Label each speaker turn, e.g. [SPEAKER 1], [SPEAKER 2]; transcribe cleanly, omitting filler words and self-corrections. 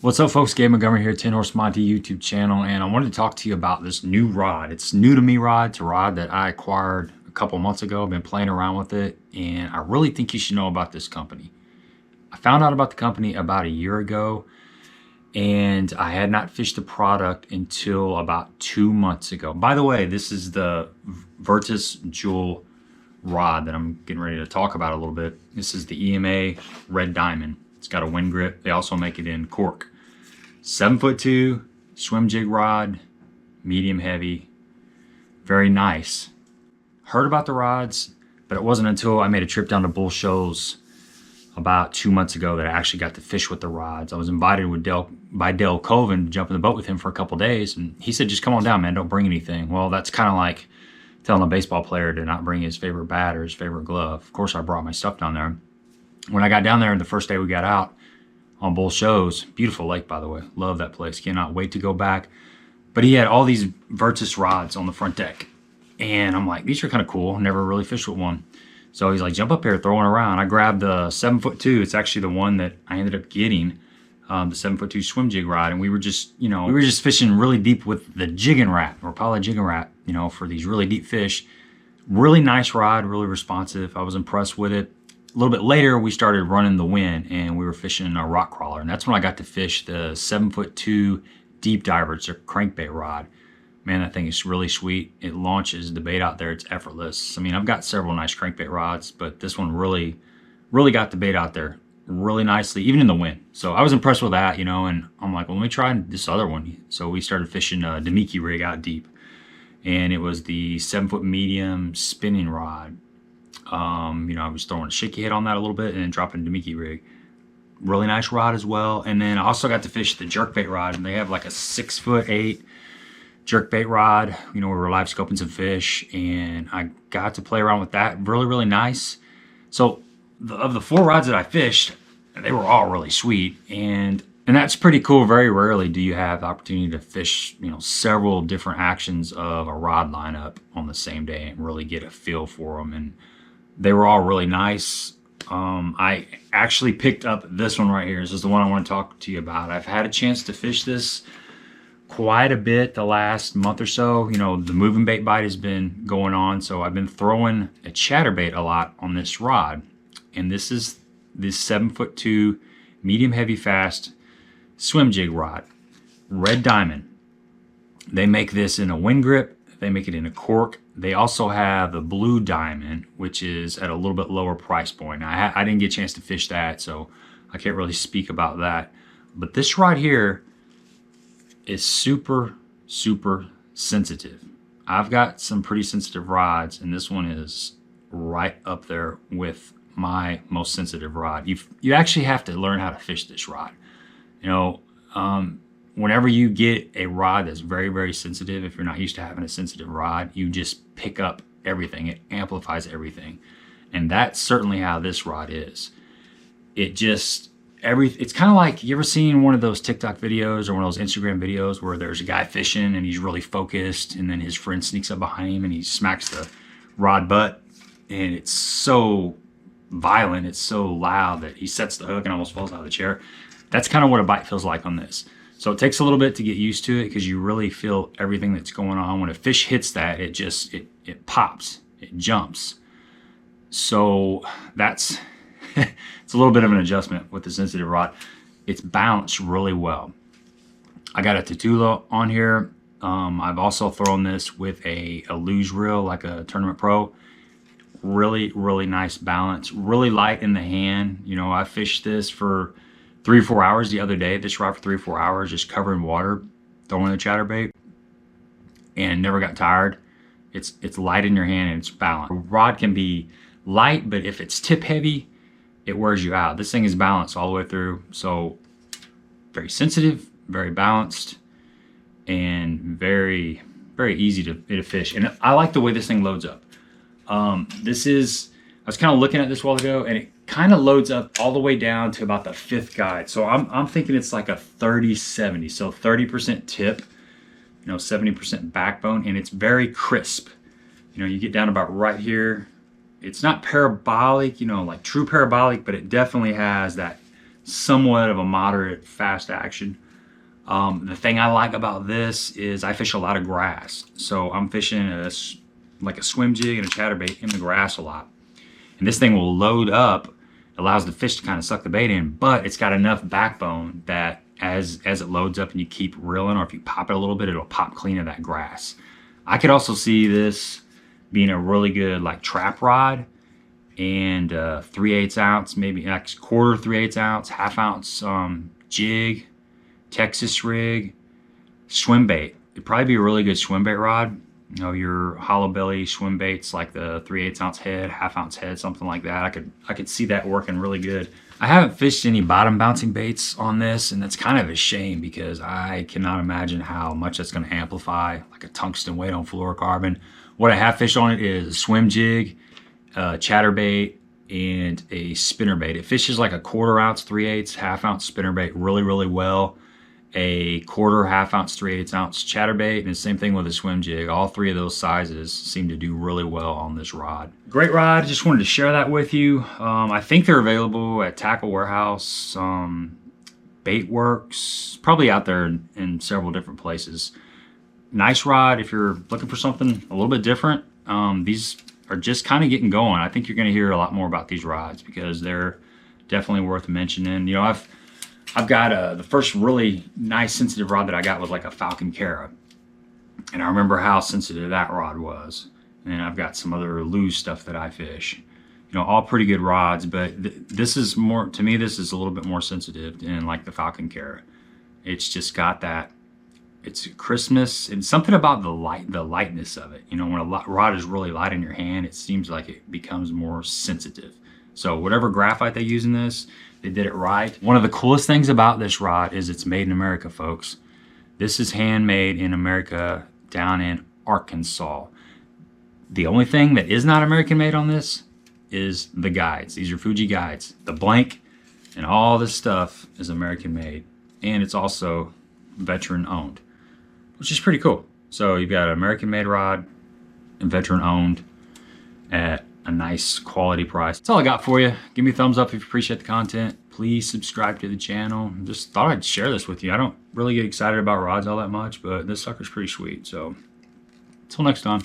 [SPEAKER 1] What's up, folks? Gabe Montgomery here, 10 Horse Monty YouTube channel, and I wanted to talk to you about this new rod. It's new to me rod. It's a rod that I acquired a couple months ago. I've been playing around with it, and I really think you should know about this company. I found out about the company about a year ago, and I had not fished the product until about 2 months ago. By the way, this is the Virtus Jewel rod that I'm getting ready to talk about a little bit. This is the EMA Red Diamond. It's got a Winn Grip. They also make it in cork. 7'2" swim jig rod, medium heavy, very nice. Heard about the rods, but it wasn't until I made a trip down to Bull Shoals about 2 months ago that I actually got to fish with the rods. I was invited by Dale Colvin to jump in the boat with him for a couple days, and he said, just come on down, man, don't bring anything. Well, that's kind of like telling a baseball player to not bring his favorite bat or his favorite glove. Of course, I brought my stuff down there. When I got down there, the first day we got out on Bull Shoals, beautiful lake, by the way, love that place, cannot wait to go back. But he had all these Virtus rods on the front deck, and I'm like, these are kind of cool, never really fished with one. So he's like, jump up here, throw one around. I grabbed the 7'2", it's actually the one that I ended up getting, the 7'2" swim jig rod, and we were just, fishing really deep with the jigging rat, or poly jigging rat, for these really deep fish. Really nice rod, really responsive. I was impressed with it. A little bit later, we started running the Winn, and we were fishing a rock crawler, and that's when I got to fish the 7'2" deep diver. It's a crankbait rod. Man, that thing is really sweet. It launches the bait out there. It's effortless. I mean, I've got several nice crankbait rods, but this one really got the bait out there really nicely, even in the Winn. So I was impressed with that, and I'm like, well, let me try this other one. So we started fishing a Demiki rig out deep, and it was the 7-foot medium spinning rod. I was throwing a shaky head on that a little bit and then dropping Demiki rig. Really nice rod as well. And then I also got to fish the jerkbait rod, and they have like a 6'8" jerkbait rod. We were live scoping some fish, and I got to play around with that. Really nice. So of the 4 rods that I fished, they were all really sweet, and that's pretty cool. Very rarely do you have the opportunity to fish, several different actions of a rod lineup on the same day and really get a feel for them. And they were all really nice. I actually picked up this one right here. This is the one I want to talk to you about. I've had a chance to fish this quite a bit the last month or so. The moving bait bite has been going on, so I've been throwing a chatterbait a lot on this rod. And this is this 7'2" medium heavy fast swim jig rod, Red Diamond. They make this in a Winn Grip. They make it in a cork. They also have the Blue Diamond, which is at a little bit lower price point. Now, I didn't get a chance to fish that, so I can't really speak about that. But this rod here is super sensitive. I've got some pretty sensitive rods, and this one is right up there with my most sensitive rod. You actually have to learn how to fish this rod. Whenever you get a rod that's very sensitive, if you're not used to having a sensitive rod, you just pick up everything. It amplifies everything. And that's certainly how this rod is. It's kind of like, you ever seen one of those TikTok videos or one of those Instagram videos where there's a guy fishing and he's really focused, and then his friend sneaks up behind him and he smacks the rod butt, and it's so violent, it's so loud that he sets the hook and almost falls out of the chair. That's kind of what a bite feels like on this. So it takes a little bit to get used to it, because you really feel everything that's going on. When a fish hits that, it pops, it jumps. So that's it's a little bit of an adjustment with the sensitive rod. It's balanced really well. I got a Tatula on here. I've also thrown this with a luge reel, like a Tournament Pro. Really nice balance, really light in the hand. I fished this for 3 or 4 hours the other day. This rod for 3 or 4 hours, just covering water, throwing the chatterbait, and never got tired. It's light in your hand and it's balanced. A rod can be light, but if it's tip heavy, it wears you out. This thing is balanced all the way through. So very sensitive, very balanced, and very easy to fish. And I like the way this thing loads up. I was kind of looking at this a while ago, and it kind of loads up all the way down to about the 5th guide. So I'm thinking it's like a 30-70. So 30% tip, 70% backbone, and it's very crisp. You get down about right here. It's not parabolic, like true parabolic, but it definitely has that somewhat of a moderate fast action. The thing I like about this is I fish a lot of grass. So I'm fishing like a swim jig and a chatterbait in the grass a lot. And this thing will load up, allows the fish to kind of suck the bait in, but it's got enough backbone that as it loads up and you keep reeling, or if you pop it a little bit, it'll pop clean of that grass. I could also see this being a really good like trap rod, and 3/8 ounce, maybe like quarter 3/8 ounce, half ounce jig, Texas rig, swim bait. It'd probably be a really good swim bait rod. You know, your hollow belly swim baits like the 3/8 ounce head, half ounce head, something like that. I could see that working really good. I haven't fished any bottom bouncing baits on this, and that's kind of a shame because I cannot imagine how much that's going to amplify like a tungsten weight on fluorocarbon. What I have fished on it is a swim jig, chatterbait, and a spinnerbait. It fishes like a quarter ounce, 3/8, half ounce spinnerbait really, really well. A quarter, half ounce, 3/8 ounce chatterbait, and the same thing with a swim jig. All three of those sizes seem to do really well on this rod. Great rod, just wanted to share that with you. I think they're available at Tackle Warehouse, Bait Works, probably out there in several different places. Nice rod if you're looking for something a little bit different. These are just kind of getting going. I think you're going to hear a lot more about these rods because they're definitely worth mentioning. You know, I've got the first really nice sensitive rod that I got was like a Falcon Cara, and I remember how sensitive that rod was. And I've got some other loose stuff that I fish, you know, all pretty good rods, but this is more, to me, this is a little bit more sensitive than like the Falcon Cara. It's just got that, it's crispness and something about the lightness of it. You know, when a rod is really light in your hand, it seems like it becomes more sensitive. So whatever graphite they use in this, they did it right. One of the coolest things about this rod is it's made in America, folks. This is handmade in America down in Arkansas. The only thing that is not American made on this is the guides. These are Fuji guides. The blank and all this stuff is American made. And it's also veteran owned, which is pretty cool. So you've got an American made rod and veteran owned at a nice quality price. That's all I got for you. Give me a thumbs up if you appreciate the content. Please subscribe to the channel. Just thought I'd share this with you. I don't really get excited about rods all that much, but this sucker's pretty sweet. So until next time.